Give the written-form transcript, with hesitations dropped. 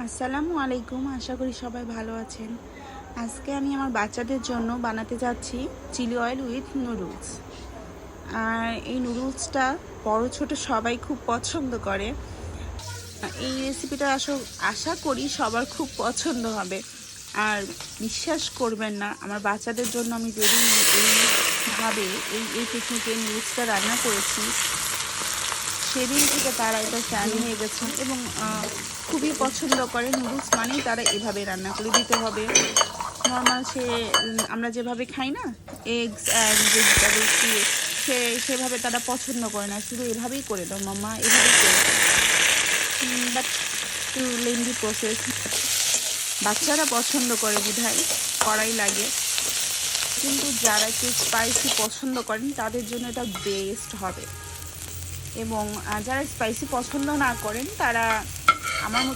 আসসালামু আলাইকুম, আশা করি সবাই ভালো আছেন। আজকে আমি আমার বাচ্চাদের জন্য বানাতে যাচ্ছি চিলি অয়েল উইথ নুডলস। আর এই নুডলসটা বড় ছোট সবাই খুব পছন্দ করে। এই রেসিপিটা আশা করি সবার খুব পছন্দ হবে। আর বিশ্বাস করবেন না, আমার বাচ্চাদের জন্য আমি যেদিন এইভাবে এই টেকনিকে নুডলসটা রান্না করেছি, সেদিন থেকে তারা এটা ফ্যান হয়ে গেছেন এবং খুবই পছন্দ করে। নুডলস মানেই তারা এভাবে রান্না করে দিতে হবে। নর্মাল আমরা যেভাবে খাই না, এগস অ্যান্ড ভেজিটেবলস দিয়ে, সেভাবে তারা পছন্দ করে না। শুধু এভাবেই করে দাও মাম্মা, এভাবেই করে দাও। বাট একটু লেন্দি প্রসেস, বাচ্চারা পছন্দ করে বিধায় করাই লাগে। কিন্তু যারা একটু স্পাইসি পছন্দ করেন তাদের জন্য এটা বেস্ট হবে। এবং যারা স্পাইসি পছন্দ না করেন তারা আমার